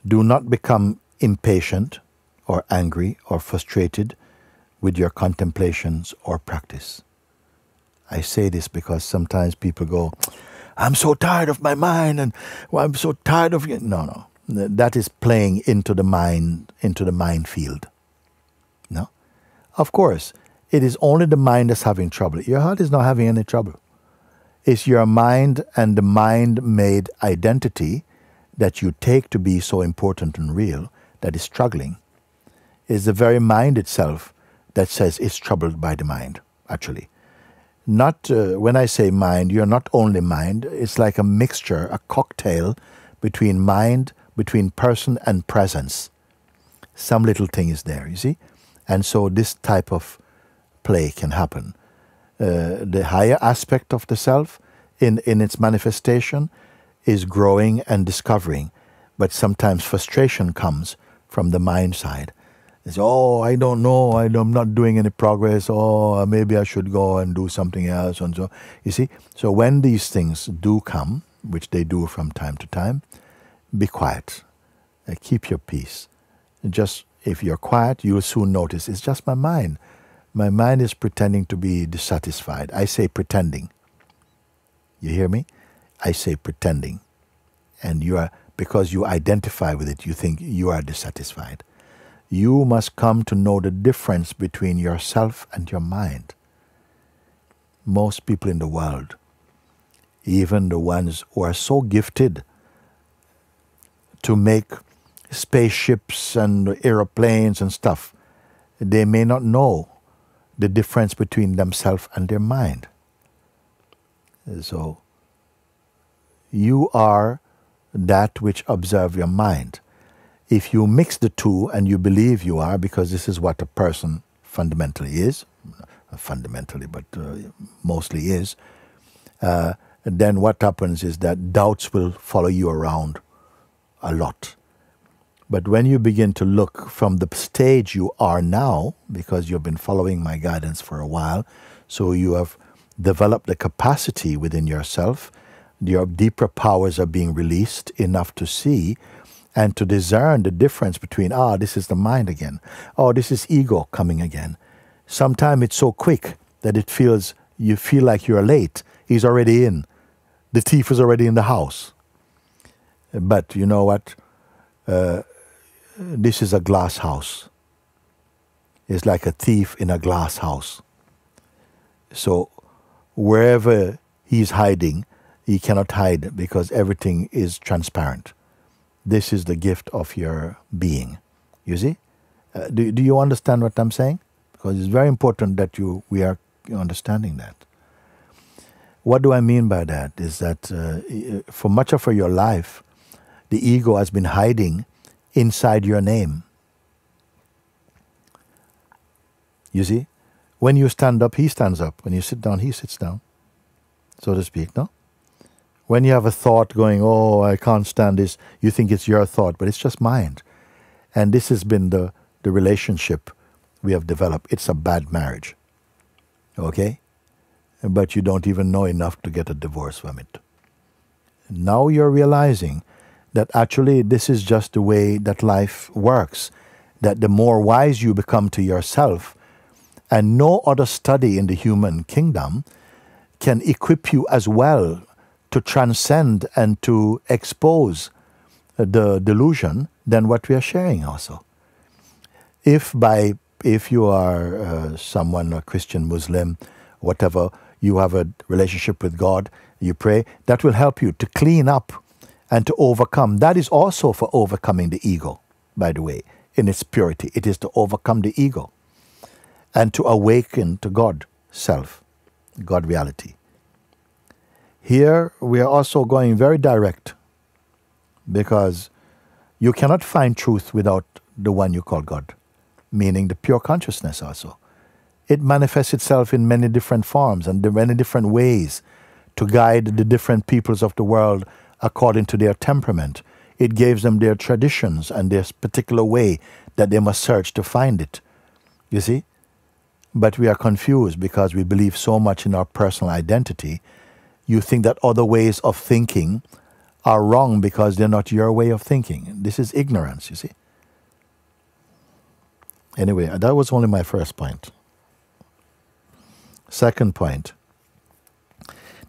Do not become impatient or angry or frustrated with your contemplations or practice. I say this because sometimes people go, I'm so tired of my mind, and I'm so tired of you. No. That is playing into the minefield. No? Of course, it is only the mind that's having trouble. Your heart is not having any trouble. It's your mind and the mind-made identity that you take to be so important and real that is struggling. It's the very mind itself that says it's troubled by the mind, actually. Not, when I say mind, you're not only mind. It's like a mixture, a cocktail between mind, between person and presence. Some little thing is there, you see? And so this type of play can happen. The higher aspect of the self in its manifestation is growing and discovering, but sometimes frustration comes from the mind side. It's, I don't know, I'm not doing any progress, maybe I should go and do something else, and so, you see? So when these things do come, which they do from time to time, be quiet, keep your peace. Just, if you're quiet, you'll soon notice, it's just my mind. My mind is pretending to be dissatisfied. I say pretending. You hear me? I say pretending. And because you identify with it, you think you are dissatisfied. You must come to know the difference between yourself and your mind. Most people in the world, even the ones who are so gifted to make spaceships and aeroplanes and stuff, they may not know the difference between themselves and their mind. So, you are that which observe your mind. If you mix the two and you believe you are, because this is what a person fundamentally is, mostly is, then what happens is that doubts will follow you around a lot. But when you begin to look from the stage you are now, because you've been following my guidance for a while, so you have developed the capacity within yourself, your deeper powers are being released enough to see and to discern the difference between, this is the mind again. This is ego coming again. Sometimes it's so quick that you feel like you're late. He's already in. The thief is already in the house. But you know what? This is a glass house. It's like a thief in a glass house. So wherever he's hiding, he cannot hide because everything is transparent. This is the gift of your being. You see? Do you understand what I'm saying? Because it's very important that we are understanding that. What do I mean by that? Is that for much of your life, the ego has been hiding inside your name. You see? When you stand up, he stands up. When you sit down, he sits down, so to speak, no? When you have a thought going, I can't stand this, you think it's your thought, but it's just mind. And this has been the relationship we have developed. It's a bad marriage, okay? But you don't even know enough to get a divorce from it. Now you're realizing that actually this is just the way that life works, that the more wise you become to yourself, and no other study in the human kingdom can equip you as well to transcend and to expose the delusion than what we are sharing also. If you are someone, a Christian, Muslim, whatever, you have a relationship with God, you pray, that will help you to clean up and to overcome. That is also for overcoming the ego, by the way, in its purity. It is to overcome the ego and to awaken to God, self, God reality. Here we are also going very direct, because you cannot find truth without the one you call God, meaning the pure consciousness also. It manifests itself in many different forms and in many different ways to guide the different peoples of the world according to their temperament. It gives them their traditions and their particular way that they must search to find it. You see? But we are confused because we believe so much in our personal identity. You think that other ways of thinking are wrong because they're not your way of thinking. This is ignorance, you see. Anyway, that was only my first point. Second point.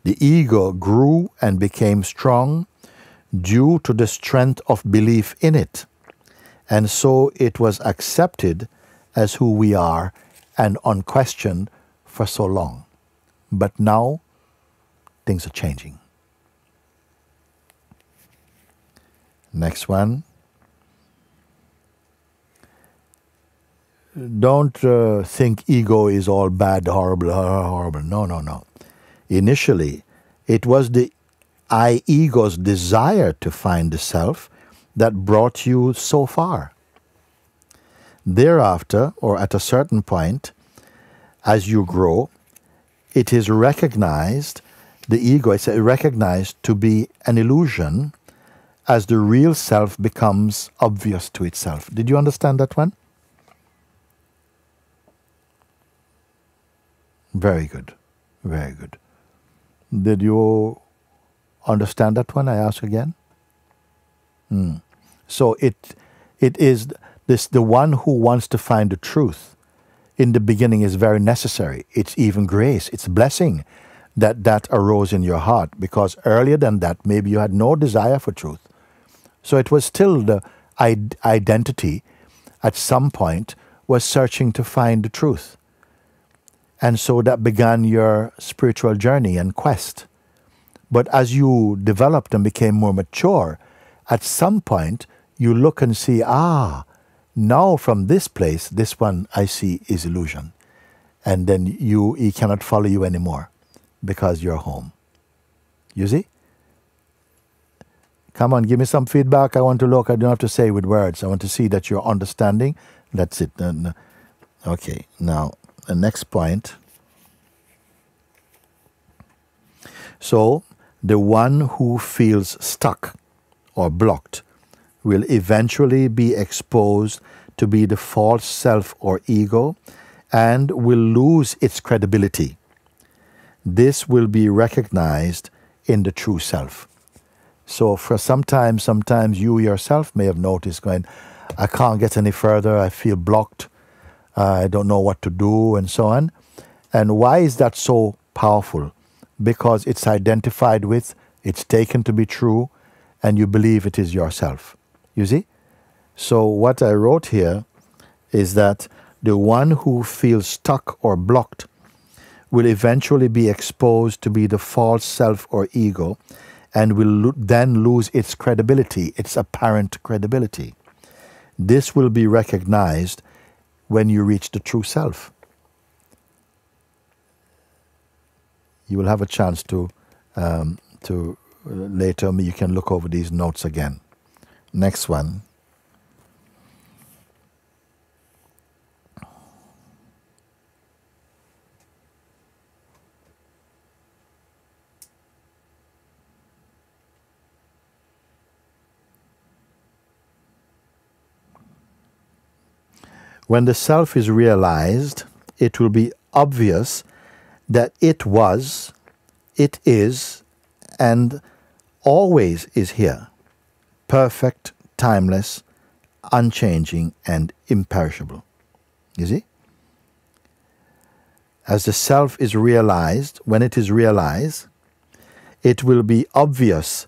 The ego grew and became strong due to the strength of belief in it. And so it was accepted as who we are and unquestioned for so long. But now, things are changing. Next one. Don't think ego is all bad, horrible, horrible. No, no, no. Initially, it was the I-ego's desire to find the self that brought you so far. Thereafter, or at a certain point, as you grow, it is recognized, the ego is recognized to be an illusion as the real self becomes obvious to itself. Did you understand that one? Very good. Very good. Did you understand that one? I ask again. So it is this, the one who wants to find the truth in the beginning is very necessary. It's even grace, it's blessing that arose in your heart, because earlier than that maybe you had no desire for truth. So it was still the identity at some point was searching to find the truth. And so that began your spiritual journey and quest. But as you developed and became more mature, at some point you look and see, now from this place, this one I see is illusion. And then he cannot follow you anymore because you're home. You see? Come on, give me some feedback. I want to look. I don't have to say with words. I want to see that you're understanding. That's it. Okay, now the next point. So, the one who feels stuck or blocked will eventually be exposed to be the false self or ego and will lose its credibility. This will be recognized in the true self. So for sometimes you yourself may have noticed going, I can't get any further, I feel blocked, I don't know what to do, and so on. And why is that so powerful? Because it's identified with, it's taken to be true, and you believe it is yourself. You see? So what I wrote here is that the one who feels stuck or blocked will eventually be exposed to be the false self or ego, and will then lose its credibility, its apparent credibility. This will be recognized when you reach the true self. You will have a chance to later, you can look over these notes again. Next one. When the self is realized, it will be obvious that it was, it is, and always is here, perfect, timeless, unchanging, and imperishable. You see? As the self is realized, when it is realized, it will be obvious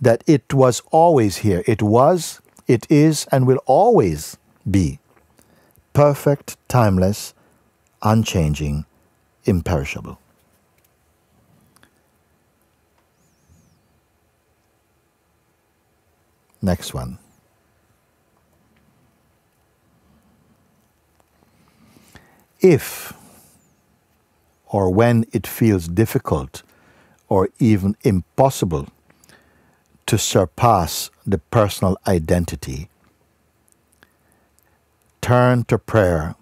that it was always here. It was, it is, and will always be perfect, timeless, unchanging, imperishable. Next one. If or when it feels difficult or even impossible to surpass the personal identity, turn to prayer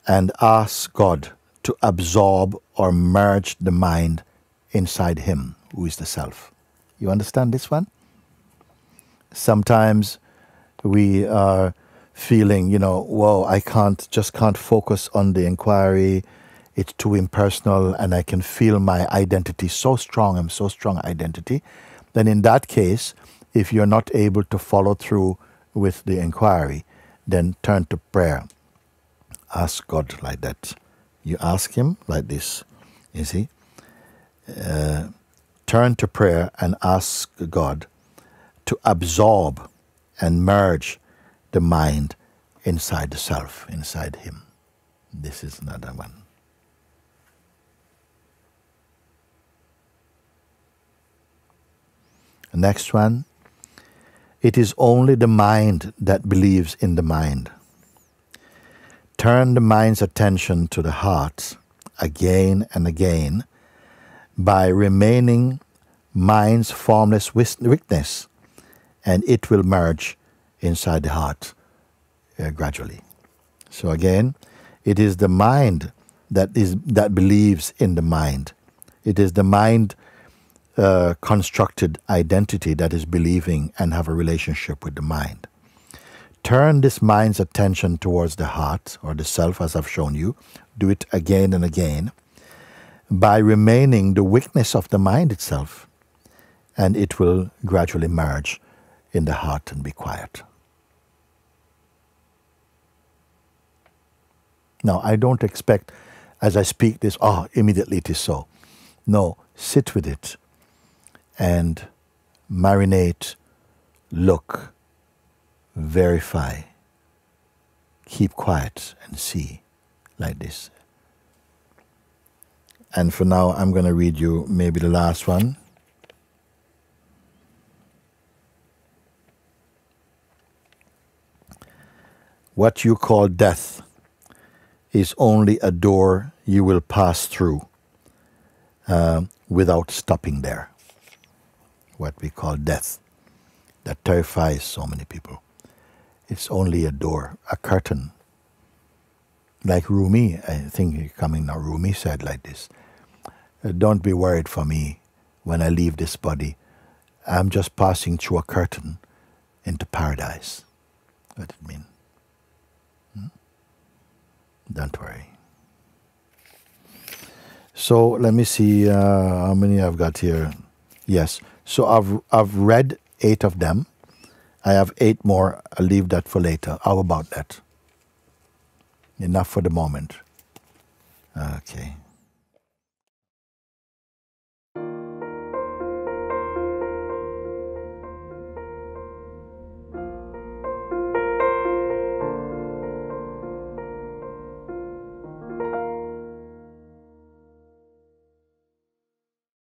and ask God to absorb or merge the mind inside Him, who is the self. You understand this one? Sometimes we are feeling, whoa, I just can't focus on the inquiry. It's too impersonal, and I can feel my identity so strong. I'm so strong identity then in that case, if you're not able to follow through with the inquiry, then turn to prayer. Ask God like that. You ask Him like this, you see. Turn to prayer and ask God to absorb and merge the mind inside the self, inside Him. This is another one. The next one. It is only the mind that believes in the mind. Turn the mind's attention to the heart again and again by remaining mind's formless witness, and it will merge inside the heart gradually. So again, it is the mind that believes in the mind. It is the mind constructed identity that is believing and have a relationship with the mind. Turn this mind's attention towards the heart or the self, as I've shown you. Do it again and again by remaining the witness of the mind itself, and it will gradually merge in the heart and be quiet. Now, I don't expect, as I speak this, immediately it is so. No, sit with it and marinate, look, verify, keep quiet and see, like this. And for now, I'm going to read you maybe the last one. What you call death is only a door you will pass through without stopping there. What we call death, that terrifies so many people. It's only a door, a curtain. Like Rumi, I think he's coming now, Rumi said like this, don't be worried for me when I leave this body. I'm just passing through a curtain into paradise. What does it mean? Don't worry. So let me see how many I've got here. Yes. So I've read 8 of them. I have 8 more. I'll leave that for later. How about that? Enough for the moment. Okay.